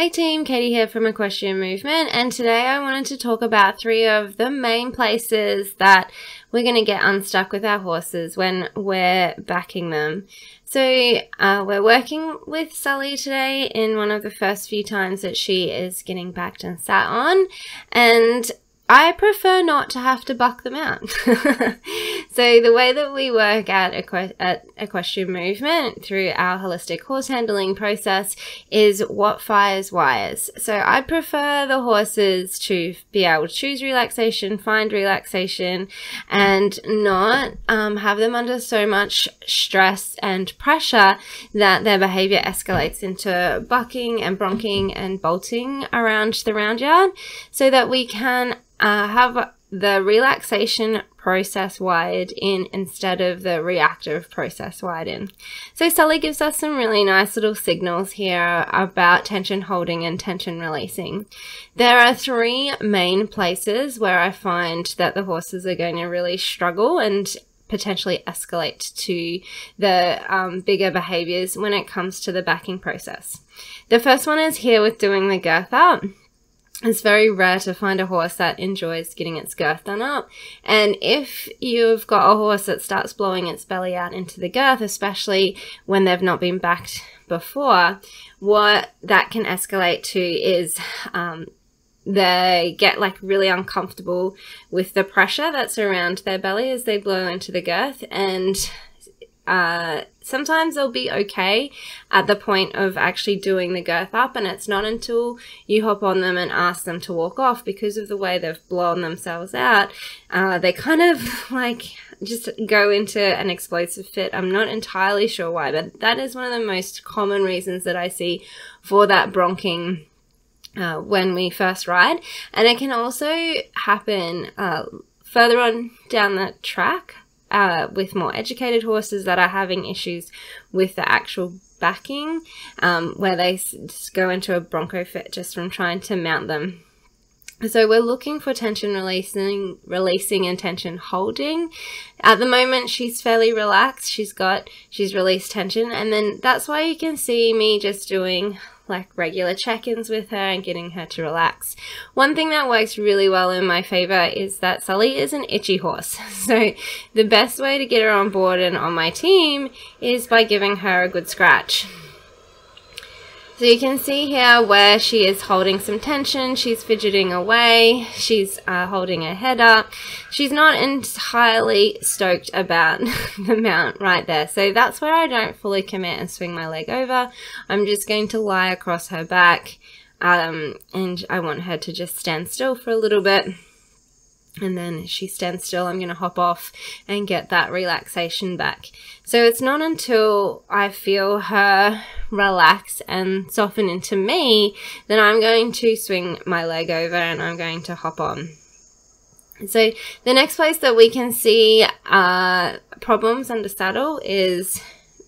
Hey team, Katie here from Equestrian Movement, and today I wanted to talk about 3 of the main places that we're going to get unstuck with our horses when we're backing them. So we're working with Sully today in one of the first few times that she is getting backed and sat on, and I prefer not to have to buck them out. So the way that we work at Equestrian Movement through our holistic horse handling process is what fires wires. So I prefer the horses to be able to choose relaxation, find relaxation, and not have them under so much stress and pressure that their behavior escalates into bucking and bronking and bolting around the round yard, so that we can have the relaxation process wired in instead of the reactive process wired in. So Sully gives us some really nice little signals here about tension holding and tension releasing. There are 3 main places where I find that the horses are going to really struggle and potentially escalate to the bigger behaviors when it comes to the backing process. The first one is here with doing the girth up. It's very rare to find a horse that enjoys getting its girth done up. And if you've got a horse that starts blowing its belly out into the girth, especially when they've not been backed before, what that can escalate to is they get like really uncomfortable with the pressure that's around their belly as they blow into the girth, and sometimes they'll be okay at the point of actually doing the girth up, and it's not until you hop on them and ask them to walk off, because of the way they've blown themselves out, they kind of like just go into an explosive fit. I'm not entirely sure why, but that is one of the most common reasons that I see for that bronking when we first ride. And it can also happen further on down the track with more educated horses that are having issues with the actual backing, where they just go into a bronco fit just from trying to mount them. So we're looking for tension releasing and tension holding. At the moment, she's fairly relaxed. She's released tension, and then that's why you can see me just doing like regular check-ins with her and getting her to relax. One thing that works really well in my favor is that Sully is an itchy horse. So the best way to get her on board and on my team is by giving her a good scratch. So you can see here where she is holding some tension. She's fidgeting away. She's holding her head up. She's not entirely stoked about the mount right there. So that's where I don't fully commit and swing my leg over. I'm just going to lie across her back, and I want her to just stand still for a little bit. And then as she stands still, I'm going to hop off and get that relaxation back. So it's not until I feel her relax and soften into me that I'm going to swing my leg over and I'm going to hop on. So the next place that we can see problems under saddle is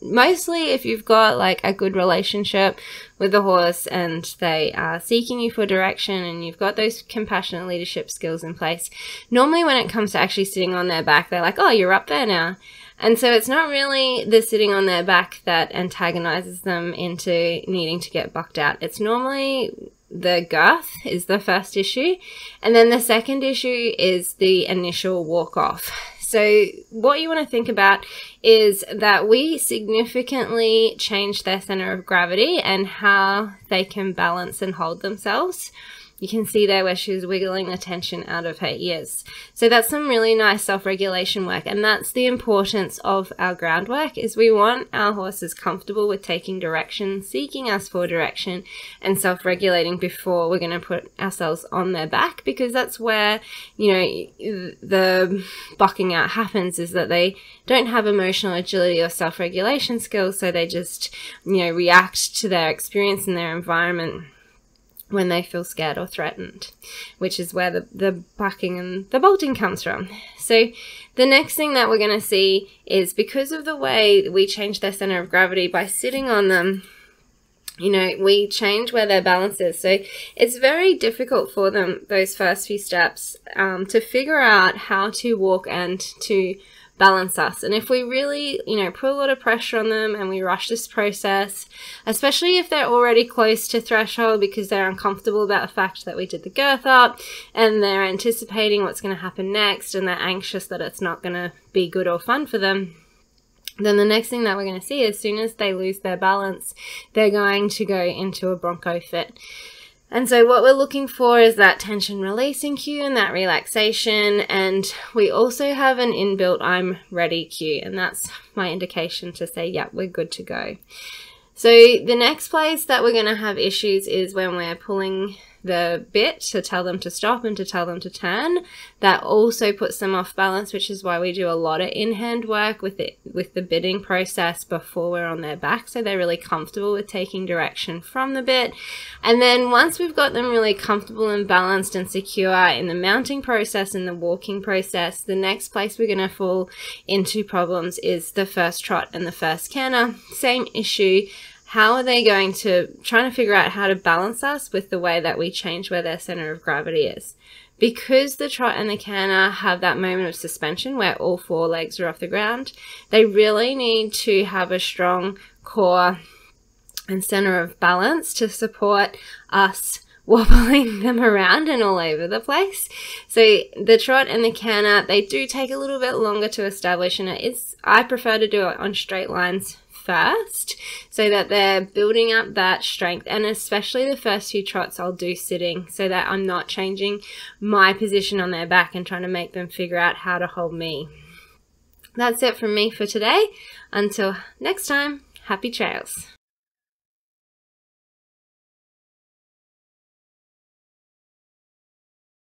mostly if you've got like a good relationship with the horse and they are seeking you for direction and you've got those compassionate leadership skills in place. Normally when it comes to actually sitting on their back, they're like, oh, you're up there now. And so it's not really the sitting on their back that antagonizes them into needing to get bucked out. It's normally the girth is the first issue. And then the second issue is the initial walk off. So what you want to think about is that we significantly change their center of gravity and how they can balance and hold themselves. You can see there where she's wiggling the tension out of her ears. So that's some really nice self-regulation work, and that's the importance of our groundwork, is we want our horses comfortable with taking direction, seeking us for direction, and self-regulating before we're going to put ourselves on their back, because that's where, you know, the bucking out happens, is that they don't have emotional agility or self-regulation skills, so they just, you know, react to their experience and their environment when they feel scared or threatened, which is where the bucking and the bolting comes from. So the next thing that we're going to see is, because of the way we change their center of gravity by sitting on them, you know, we change where their balance is. So it's very difficult for them, those first few steps, to figure out how to walk and to balance us. And if we really, put a lot of pressure on them and we rush this process, especially if they're already close to threshold because they're uncomfortable about the fact that we did the girth up and they're anticipating what's going to happen next and they're anxious that it's not going to be good or fun for them, then the next thing that we're going to see, as soon as they lose their balance, they're going to go into a broncho fit. And so what we're looking for is that tension releasing cue and that relaxation. And we also have an inbuilt I'm ready cue. And that's my indication to say, yeah, we're good to go. So the next place that we're going to have issues is when we're pulling the bit to tell them to stop and to tell them to turn. That also puts them off balance, which is why we do a lot of in-hand work with the bitting process before we're on their back, so they're really comfortable with taking direction from the bit. And then once we've got them really comfortable and balanced and secure in the mounting process and the walking process, the next place we're going to fall into problems is the first trot and the first canter. Same issue. How are they going to trying to figure out how to balance us with the way that we change where their center of gravity is? Because the trot and the canter have that moment of suspension where all four legs are off the ground, they really need to have a strong core and center of balance to support us wobbling them around and all over the place. So the trot and the canter, they do take a little bit longer to establish, and I prefer to do it on straight lines first so that they're building up that strength, and especially the first few trots I'll do sitting so that I'm not changing my position on their back and trying to make them figure out how to hold me. That's it from me for today. Until next time, happy trails.